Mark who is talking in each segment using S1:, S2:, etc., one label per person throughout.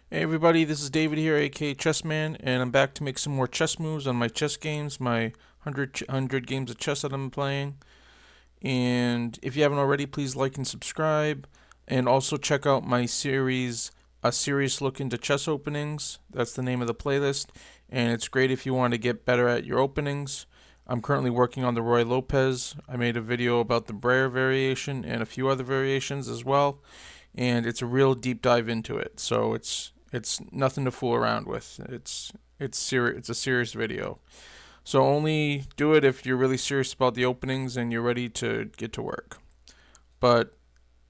S1: Hey everybody, this is David here, aka Chessman, and I'm back to make some more chess moves on my chess games, my 100 games of chess that I'm playing. And if you haven't already, please like and subscribe. And also check out my series, A Serious Look into Chess Openings. That's the name of the playlist. And it's great if you want to get better at your openings. I'm currently working on the Roy Lopez. I made a video about the Breyer variation and a few other variations as well. And it's a real deep dive into it. So it's nothing to fool around with. It's a serious video. So only do it if you're really serious about the openings and you're ready to get to work. But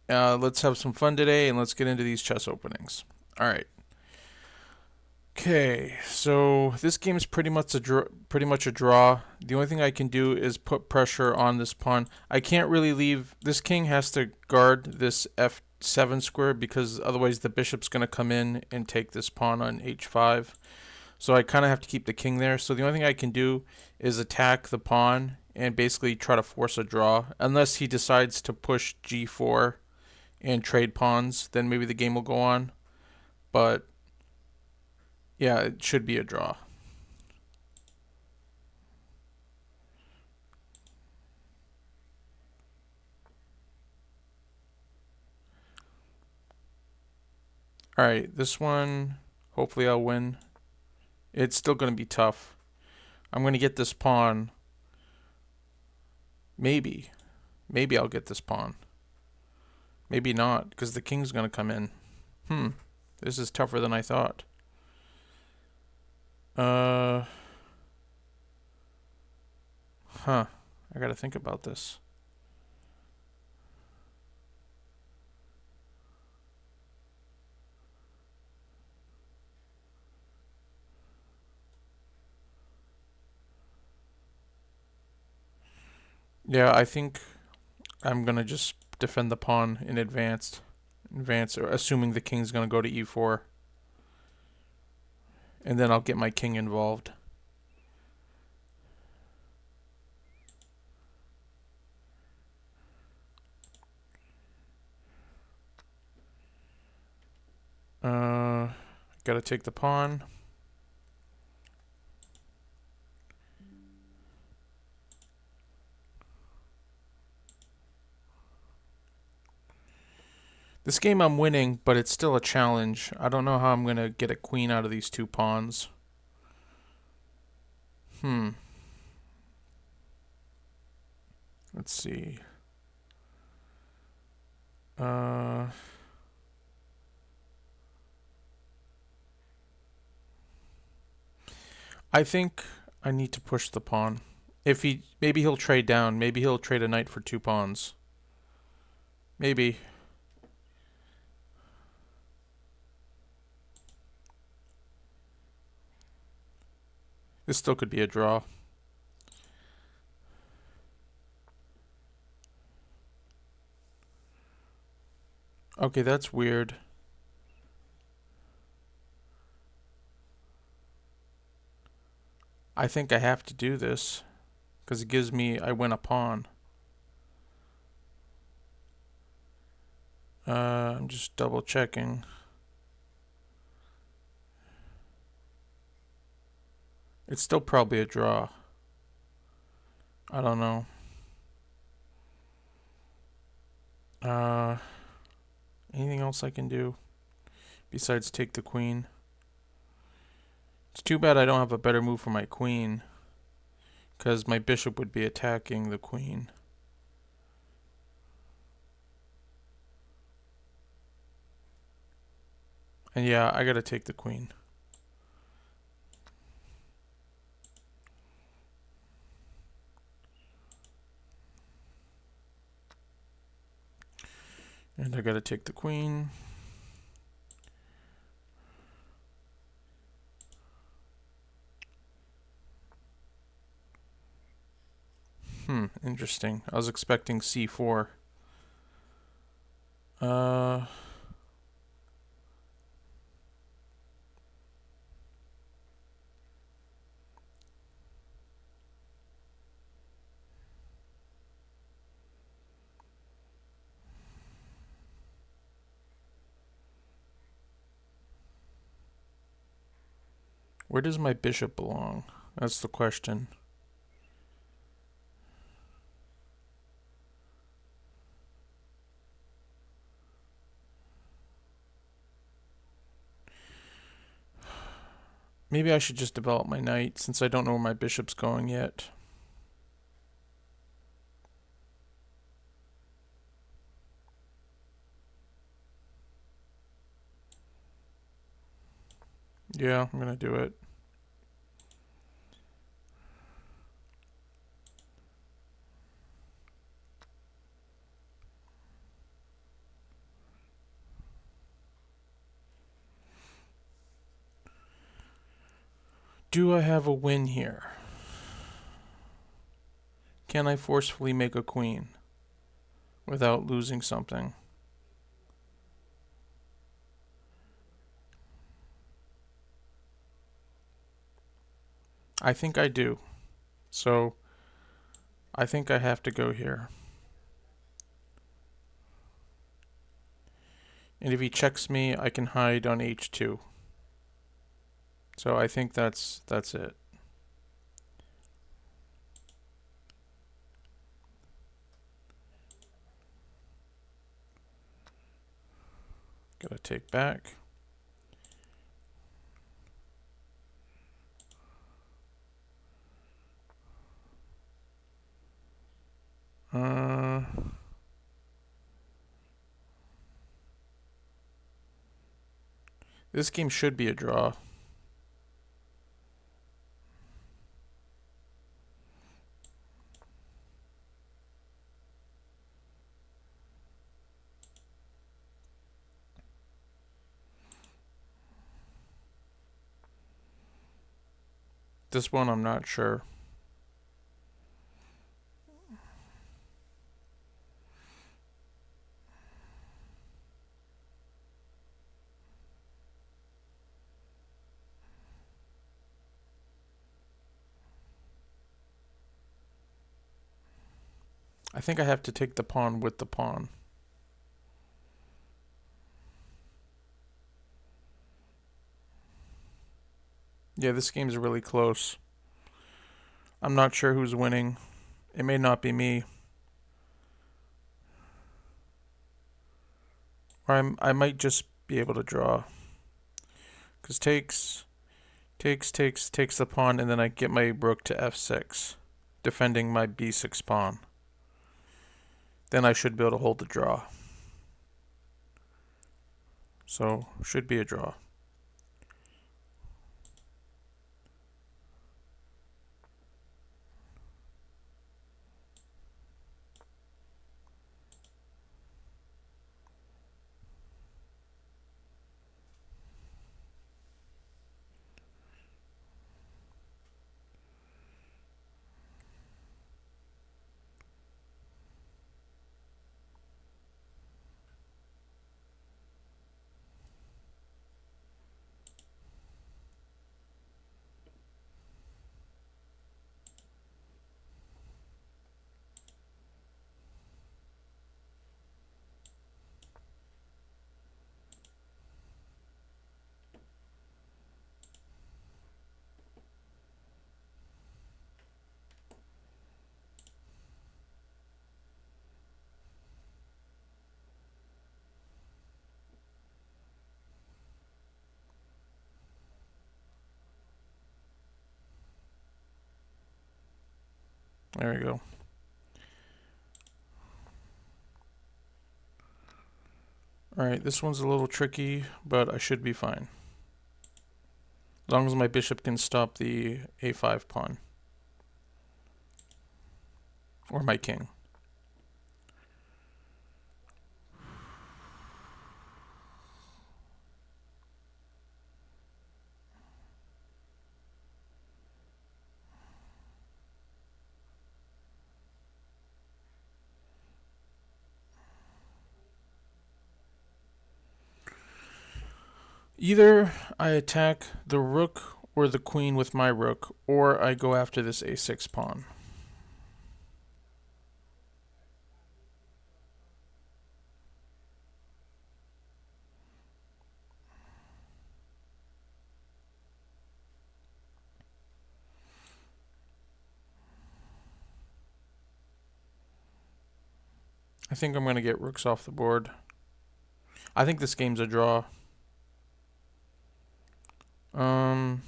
S1: let's have some fun today and let's get into these chess openings. All right. Okay, so this game is pretty much a draw. The only thing I can do is put pressure on this pawn. I can't really leave. This king has to guard this f7 square because otherwise the bishop's going to come in and take this pawn on h5. So I kind of have to keep the king there. So the only thing I can do is attack the pawn and basically try to force a draw. Unless he decides to push g4 and trade pawns, then maybe the game will go on. But yeah, it should be a draw. All right, this one, hopefully I'll win. It's still going to be tough. I'm going to get this pawn. Maybe. Maybe I'll get this pawn. Maybe not, because the king's going to come in. This is tougher than I thought. Uh, I got to think about this. Yeah, I think I'm going to just defend the pawn in advance, or assuming the king's going to go to e4. And then I'll get my king involved. Gotta take the pawn. This game I'm winning, but it's still a challenge. I don't know how I'm gonna get a queen out of these two pawns. Let's see. Uh, I think I need to push the pawn. If maybe he'll trade down. Maybe he'll trade a knight for two pawns. Maybe. This still could be a draw. Okay, that's weird. I think I have to do this because it gives me I win a pawn. I'm just double checking. It's still probably a draw. I don't know. Uh, Anything else I can do besides take the queen? It's too bad I don't have a better move for my queen, because my bishop would be attacking the queen. And yeah, I gotta take the queen. And I gotta take the queen. Interesting. I was expecting c4. Uh, Where does my bishop belong? That's the question. Maybe I should just develop my knight since I don't know where my bishop's going yet. Yeah, I'm gonna do it. Do I have a win here? Can I forcefully make a queen without losing something? I think I do. So I think I have to go here. And if he checks me, I can hide on h2. So I think that's it. Gotta take back. This game should be a draw. This one I'm not sure. I think I have to take the pawn with the pawn. Yeah, this game's really close. I'm not sure who's winning. It may not be me. Or I might just be able to draw. Because takes the pawn, and then I get my rook to f6, defending my b6 pawn. Then I should be able to hold the draw. So, should be a draw. There we go. Alright, this one's a little tricky, but I should be fine. As long as my bishop can stop the a5 pawn. Or my king. Either I attack the rook or the queen with my rook, or I go after this a6 pawn. I think I'm going to get rooks off the board. I think this game's a draw. Um,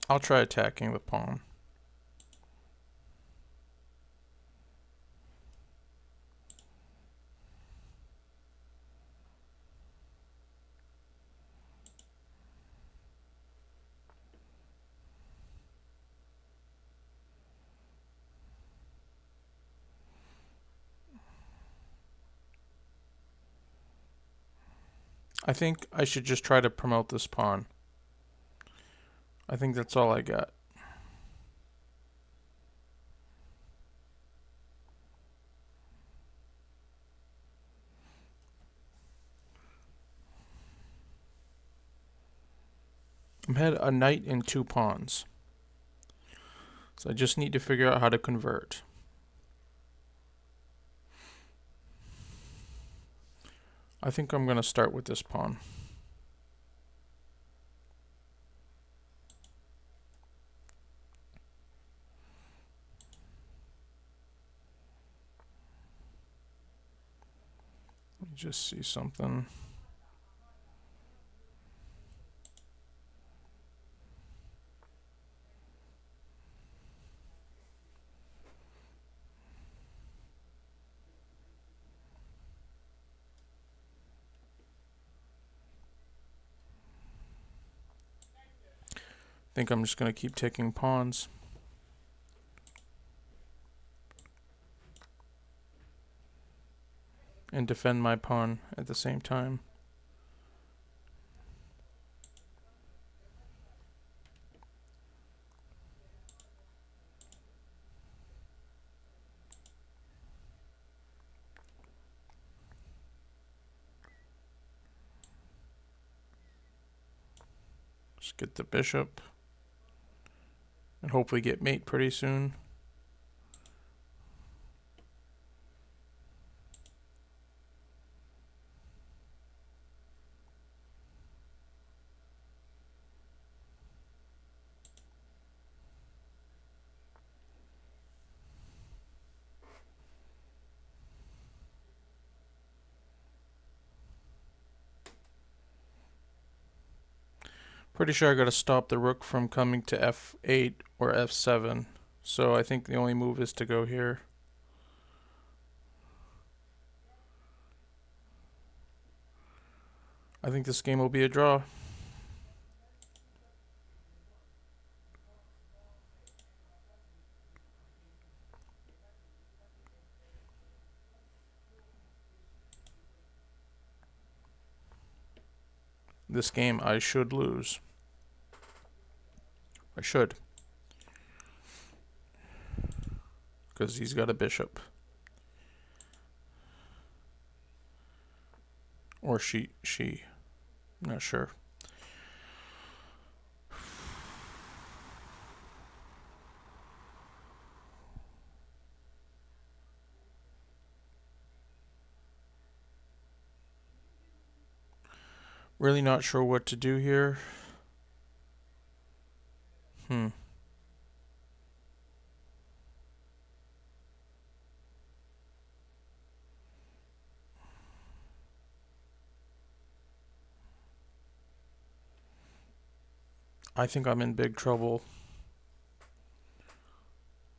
S1: I'll try attacking the pawn. I think I should just try to promote this pawn. I think that's all I got. I'm ahead a knight and 2 pawns. So I just need to figure out how to convert. I think I'm going to start with this pawn. Let me just see something. I think I'm just going to keep taking pawns. And defend my pawn at the same time. Just get the bishop. And hopefully get mate pretty soon. Pretty sure I gotta stop the rook from coming to f8 or f7. So I think the only move is to go here. I think this game will be a draw. This game I should lose. I should. Because he's got a bishop. Or she. Not sure. Really not sure what to do here. I think I'm in big trouble.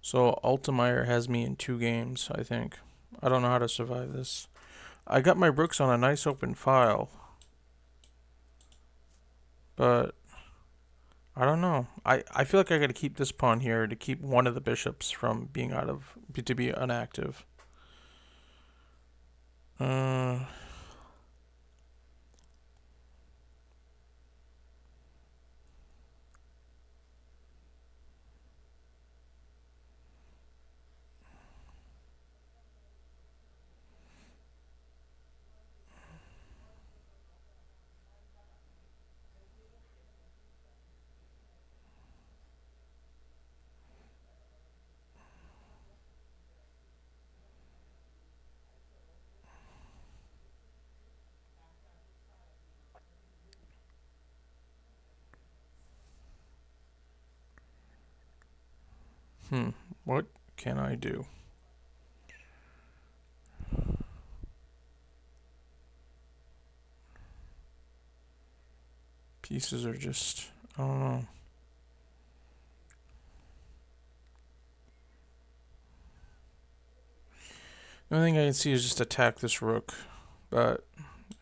S1: So Altemeyer has me in 2 games, I think. I don't know how to survive this. I got my rooks on a nice open file. But I don't know. I feel like I gotta keep this pawn here to keep one of the bishops from being to be inactive. What can I do? Pieces are just, I don't know. The only thing I can see is just attack this rook. But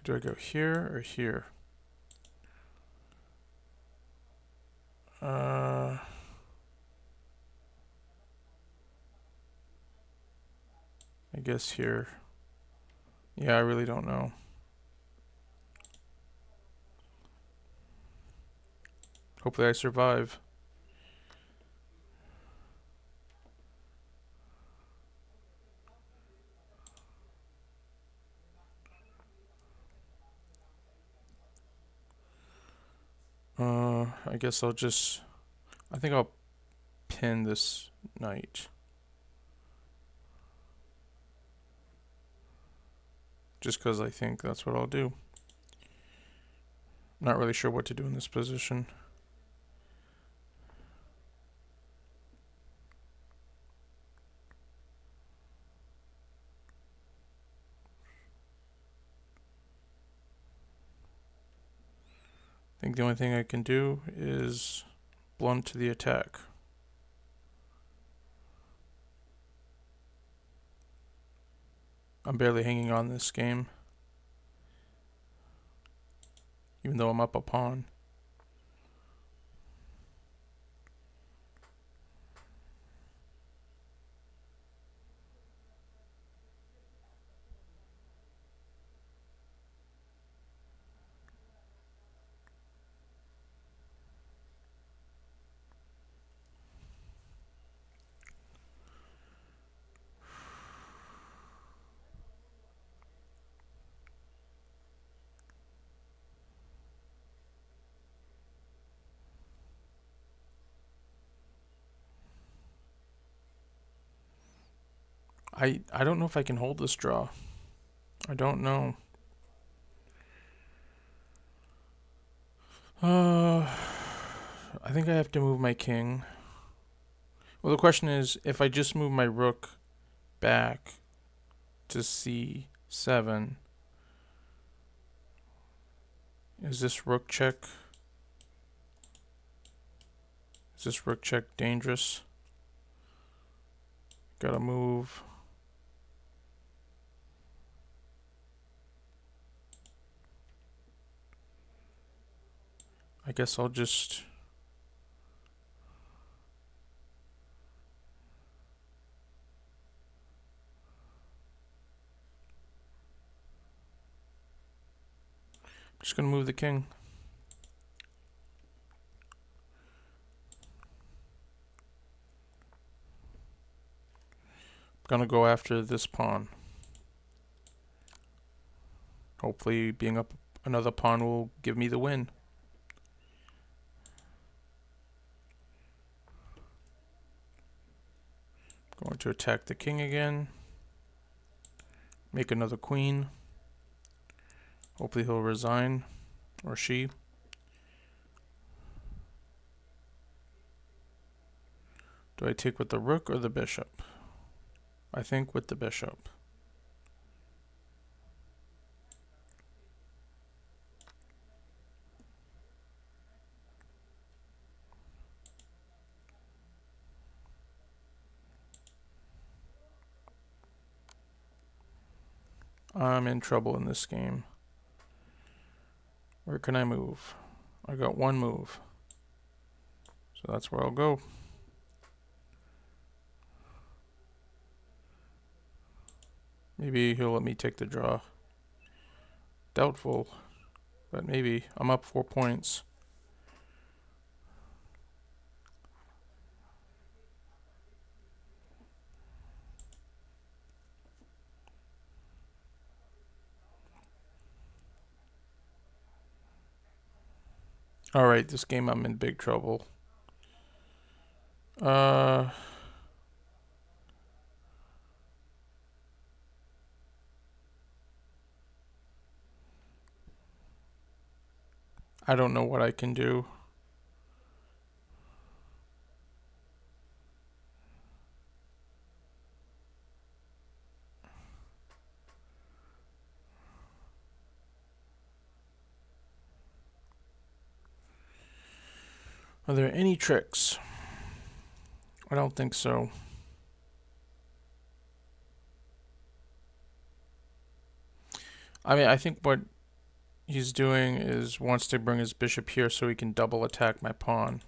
S1: do I go here or here? I guess here. Yeah, I really don't know. Hopefully I survive. I guess I think I'll pin this knight. Just because I think that's what I'll do. Not really sure what to do in this position. I think the only thing I can do is blunt to the attack. I'm barely hanging on this game, even though I'm up a pawn. I don't know if I can hold this draw. I don't know. I think I have to move my king. Well, the question is, if I just move my rook back to c7, is this rook check? Is this rook check dangerous? Gotta move. I guess I'll just... Just gonna move the king. Gonna go after this pawn. Hopefully being up another pawn will give me the win. Going to attack the king again. Make another queen. Hopefully he'll resign, or she. Do I take with the rook or the bishop? I think with the bishop. I'm in trouble in this game. Where can I move? I got one move. So that's where I'll go. Maybe he'll let me take the draw. Doubtful, but maybe. I'm up 4 points. Alright, this game I'm in big trouble. I don't know what I can do. Are there any tricks? I don't think so. I mean, I think what he's doing is wants to bring his bishop here so he can double attack my pawn.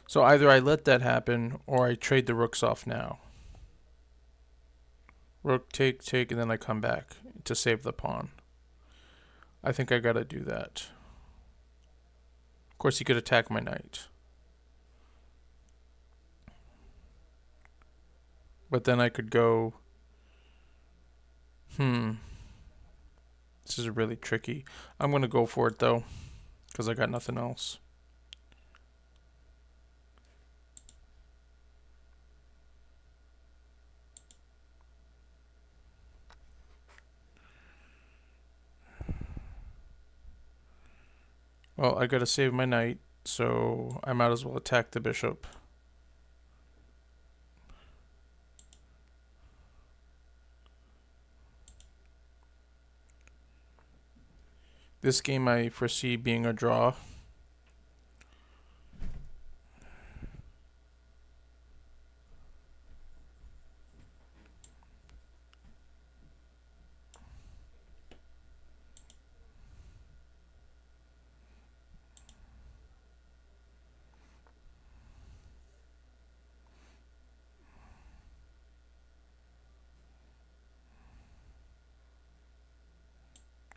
S1: So either I let that happen or I trade the rooks off now. Rook, take, take, and then I come back to save the pawn. I think I gotta do that. Of course, he could attack my knight. But then I could go... This is really tricky. I'm gonna go for it, though, because I got nothing else. Well, I gotta save my knight, so I might as well attack the bishop. This game I foresee being a draw.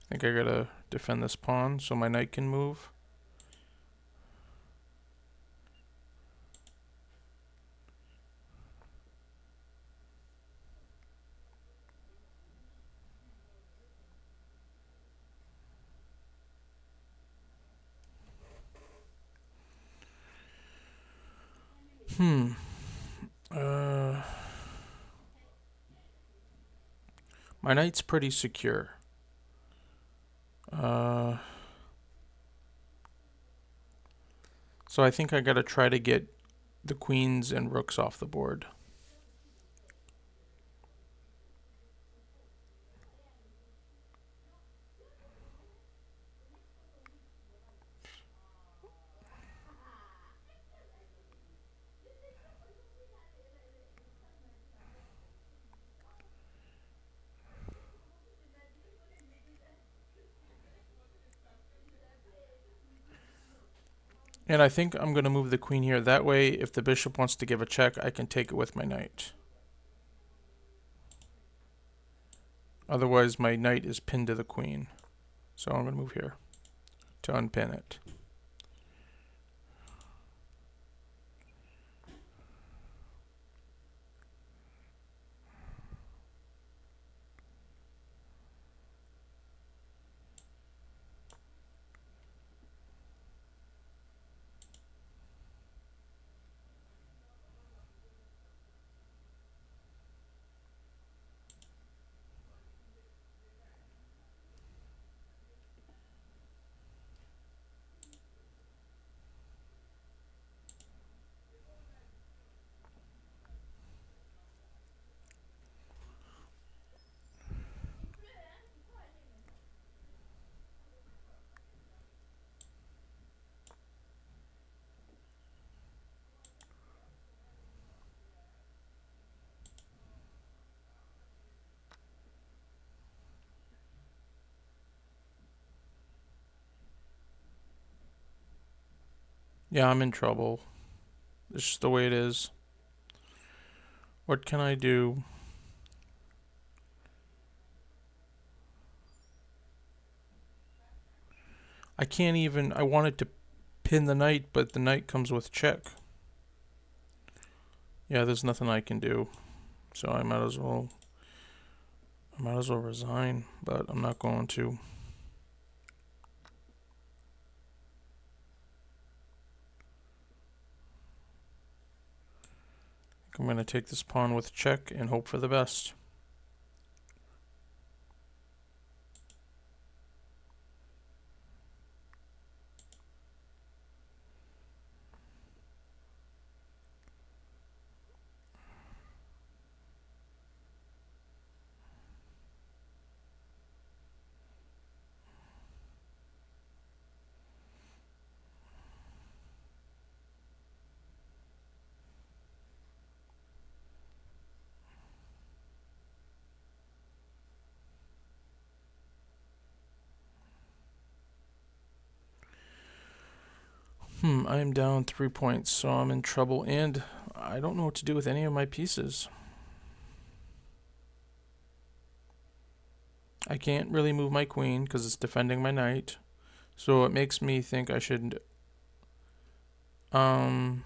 S1: I think I gotta defend this pawn so my knight can move. My knight's pretty secure. So I think I gotta try to get the queens and rooks off the board. And I think I'm going to move the queen here. That way, if the bishop wants to give a check, I can take it with my knight. Otherwise, my knight is pinned to the queen. So I'm going to move here to unpin it. Yeah, I'm in trouble. It's just the way it is. What can I do? I can't even... I wanted to pin the knight, but the knight comes with check. Yeah, there's nothing I can do. So I might as well resign, but I'm not going to. I'm going to take this pawn with check and hope for the best. I am down 3 points, so I'm in trouble, and I don't know what to do with any of my pieces. I can't really move my queen because it's defending my knight, so it makes me think I should. Um,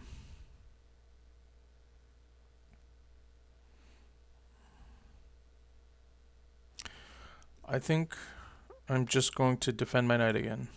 S1: I think I'm just going to defend my knight again.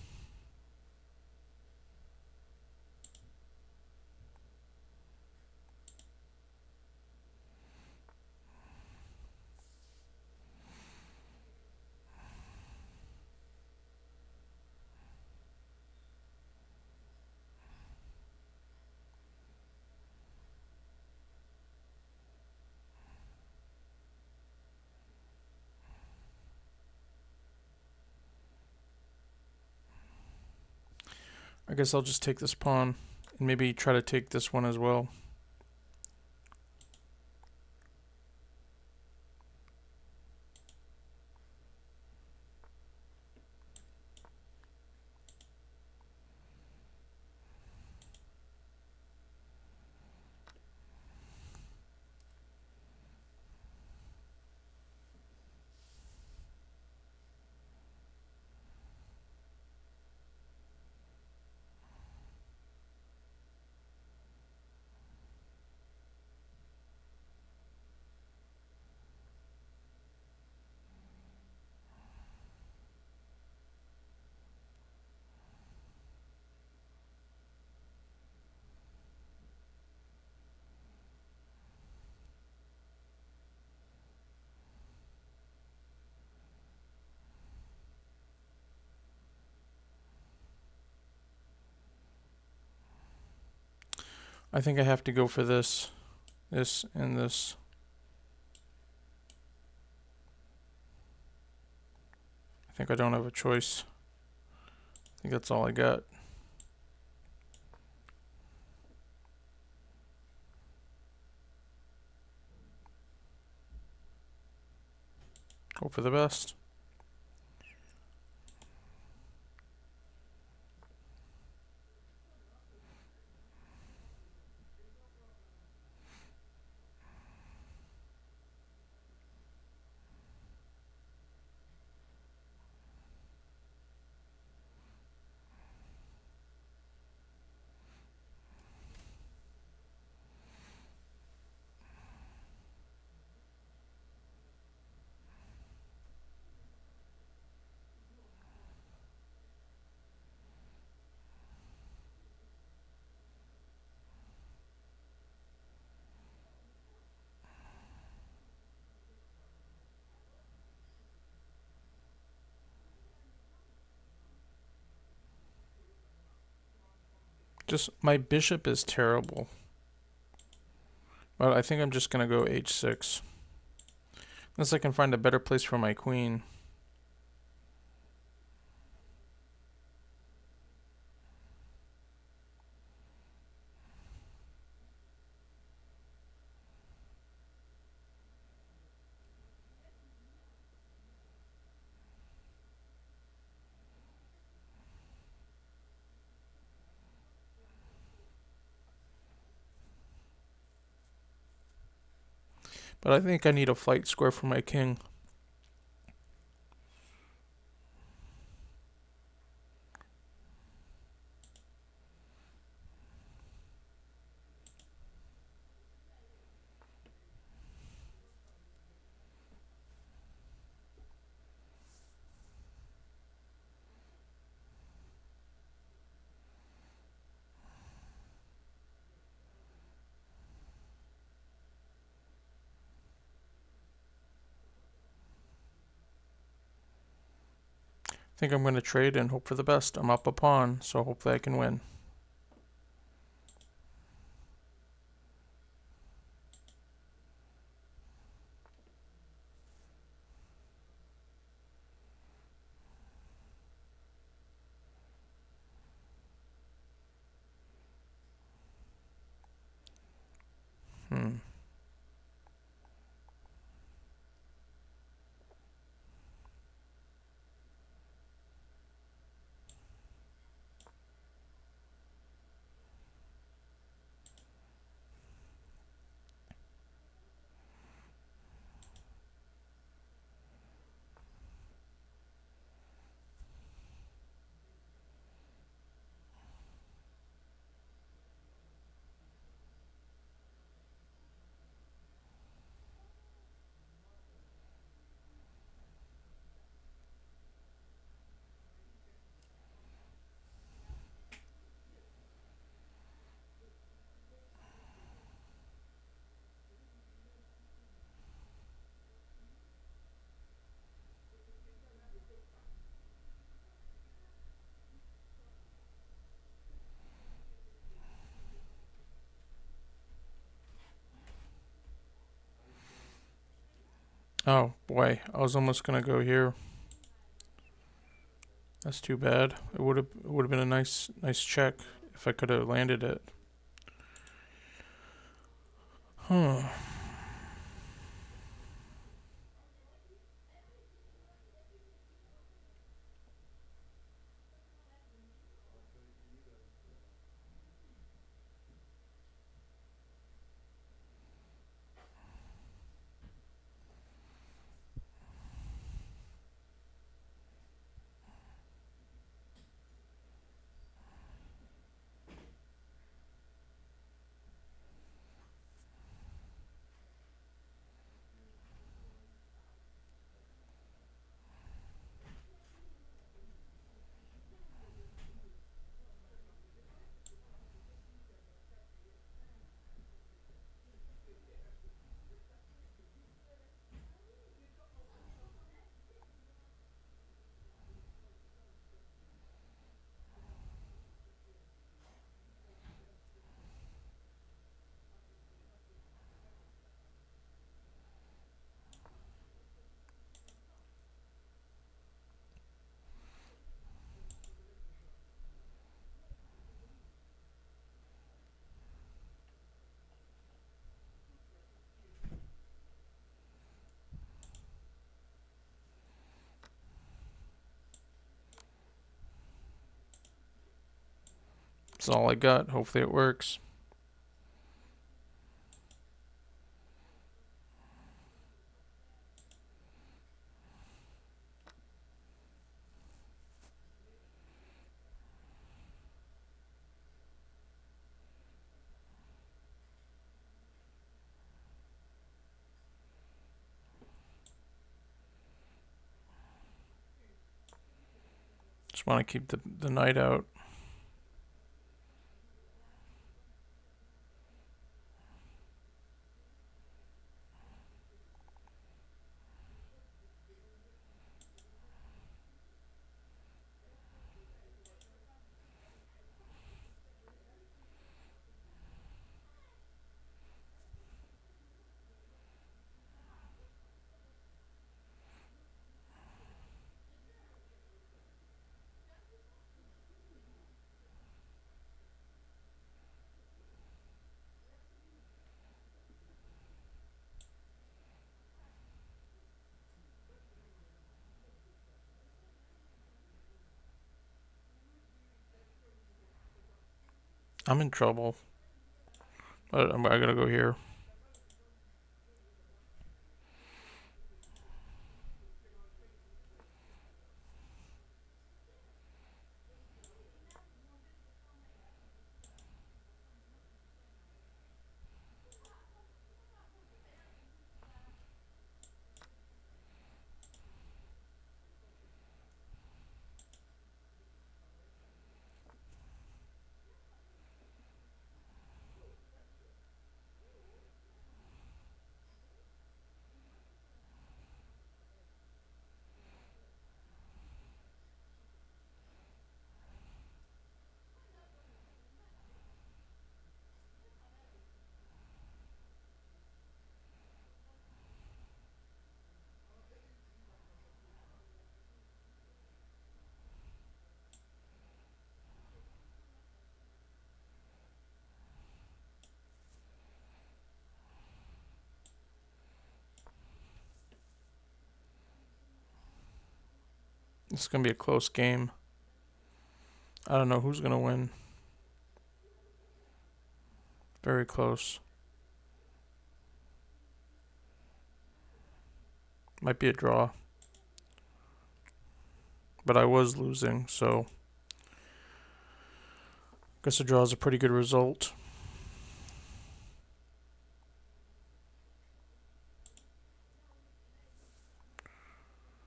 S1: I guess I'll just take this pawn and maybe try to take this one as well. I think I have to go for this, and this. I think I don't have a choice. I think that's all I got. Hope for the best. Just my bishop is terrible. But I think I'm just gonna go h6. Unless I can find a better place for my queen. But I think I need a flight square for my king. I think I'm going to trade and hope for the best. I'm up a pawn, so hopefully I can win. Hmm. Oh boy, I was almost gonna go here. That's too bad. It would have been a nice check if I could have landed it. Huh. That's all I got. Hopefully it works. Just want to keep the knight out. I'm in trouble. But I gotta go here. It's gonna be a close game. I don't know who's gonna win. Very close. Might be a draw. But I was losing, so guess a draw is a pretty good result.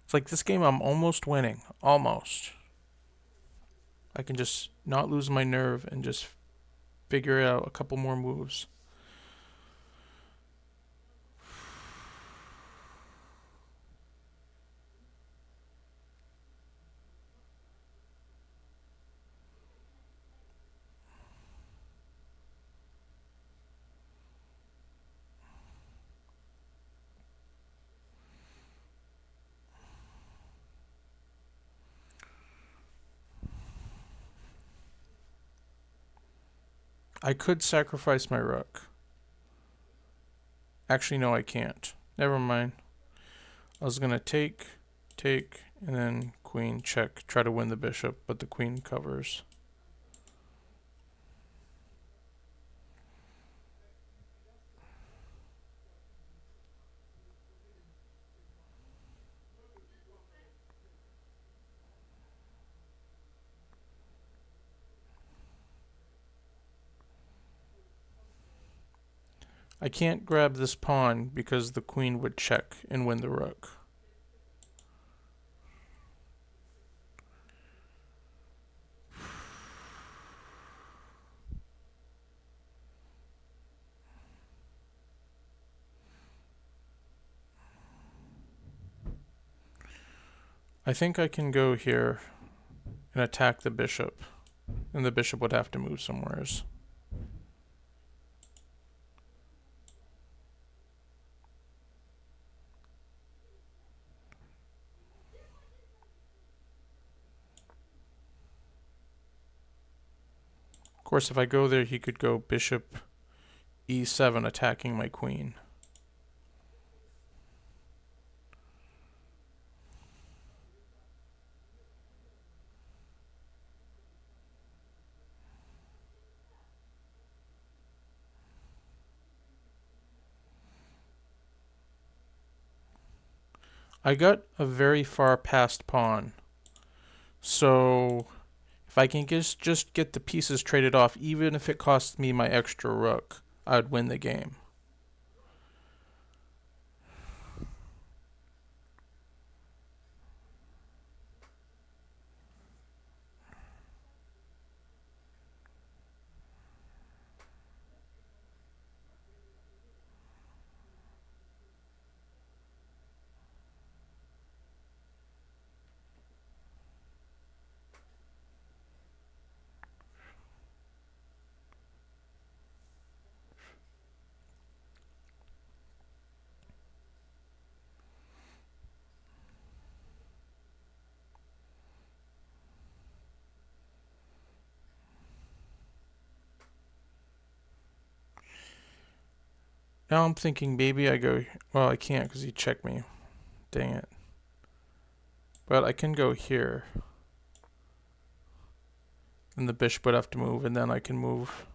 S1: It's like this game I'm almost winning. Almost. I can just not lose my nerve and just figure out a couple more moves. I could sacrifice my rook. Actually, no, I can't. Never mind. I was gonna take, and then queen check, try to win the bishop, but the queen covers. I can't grab this pawn because the queen would check and win the rook. I think I can go here and attack the bishop, and the bishop would have to move somewheres. Of course, if I go there, he could go bishop e7, attacking my queen. I got a very far past pawn, so if I can just get the pieces traded off, even if it costs me my extra rook, I'd win the game. Now I'm thinking maybe I go, well, I can't because he checked me. Dang it. But I can go here. And the bishop would have to move, and then I can move.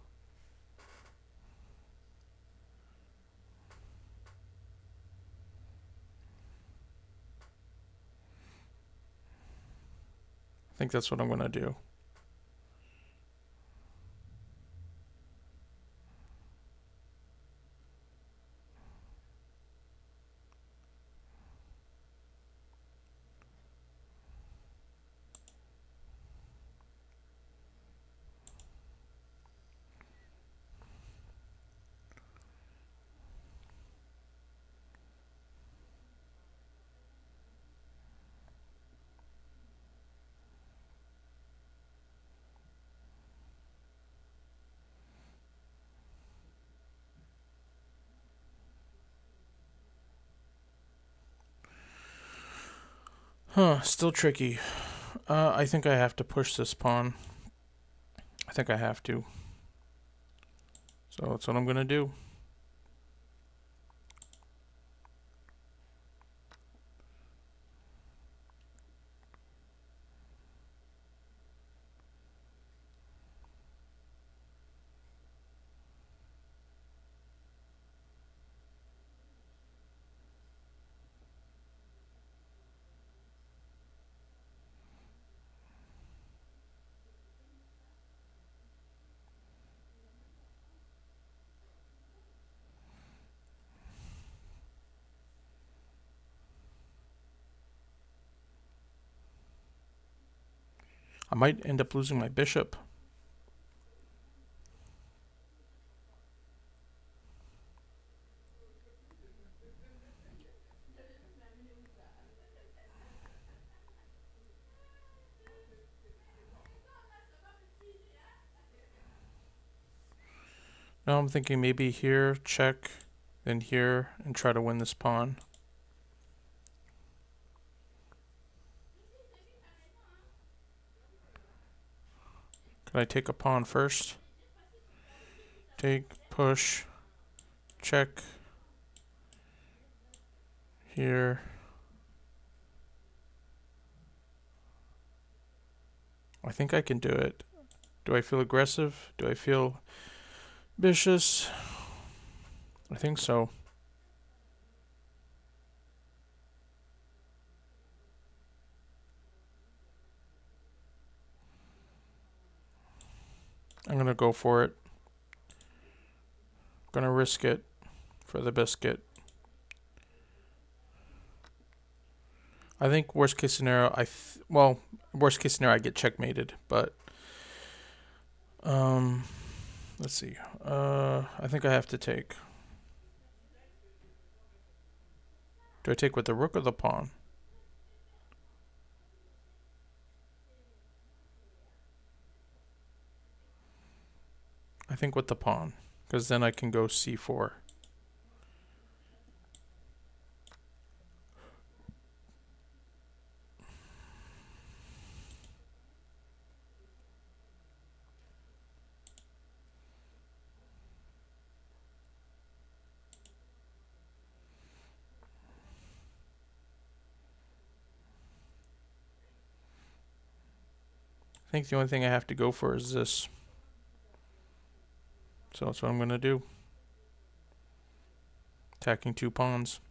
S1: I think that's what I'm going to do. Still tricky. I think I have to push this pawn. I think I have to. So that's what I'm going to do. I might end up losing my bishop. Now I'm thinking maybe here, check, then here, and try to win this pawn. Can I take a pawn first? Take, push, check here. I think I can do it. Do I feel aggressive? Do I feel vicious? I think so. I'm gonna go for it. Gonna risk it for the biscuit. I think worst case scenario, worst case scenario, I get checkmated. But let's see. I think I have to take. Do I take with the rook or the pawn? I think with the pawn, because then I can go c4. I think the only thing I have to go for is this. So that's what I'm going to do. Attacking 2 pawns.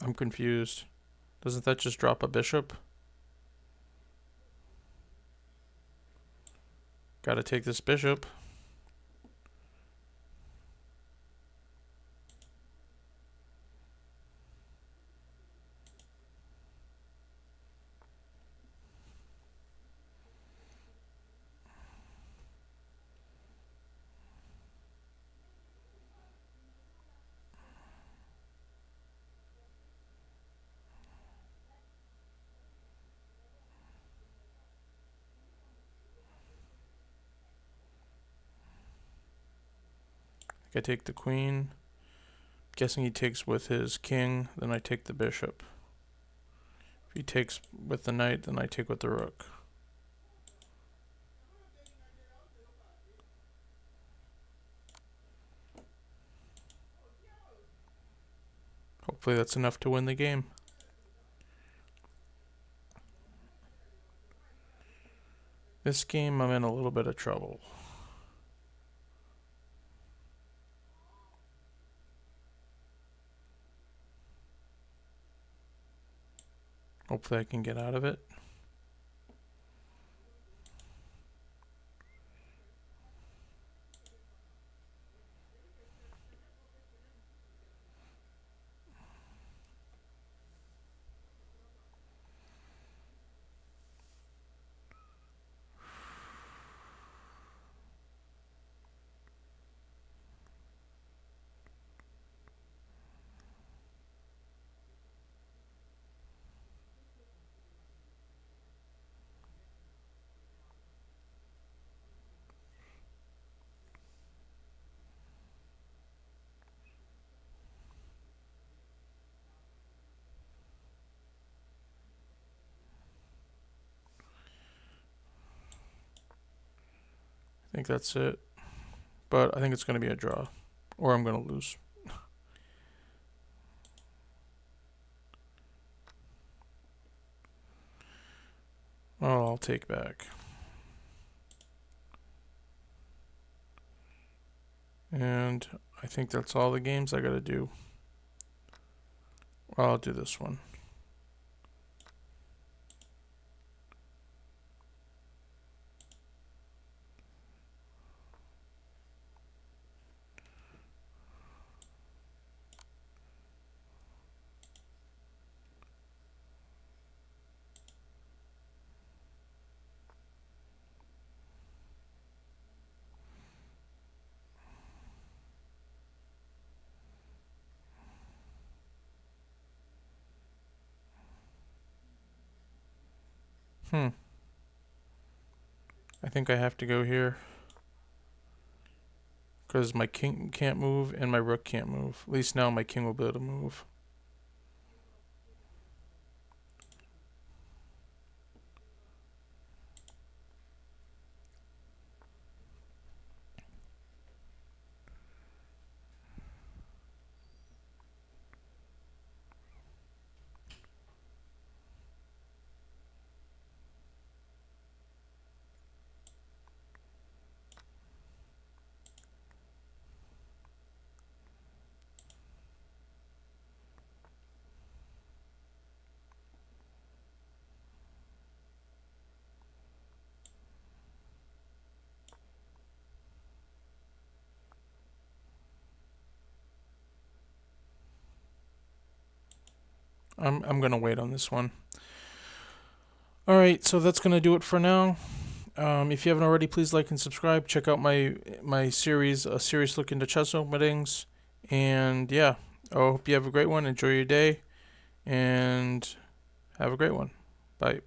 S1: I'm confused. Doesn't that just drop a bishop? Gotta take this bishop. I take the queen. Guessing he takes with his king, then I take the bishop. If he takes with the knight, then I take with the rook. Hopefully that's enough to win the game. This game, I'm in a little bit of trouble. Hopefully I can get out of it. I think that's it. But I think it's going to be a draw. Or I'm going to lose. Oh, I'll take back. And I think that's all the games I got to do. Well, I'll do this one. I think I have to go here. Because my king can't move and my rook can't move. At least now my king will be able to move. I'm gonna wait on this one. All right, so that's gonna do it for now. If you haven't already, please like and subscribe. Check out my series, a serious look into chess openings. And yeah, I hope you have a great one. Enjoy your day, and have a great one. Bye.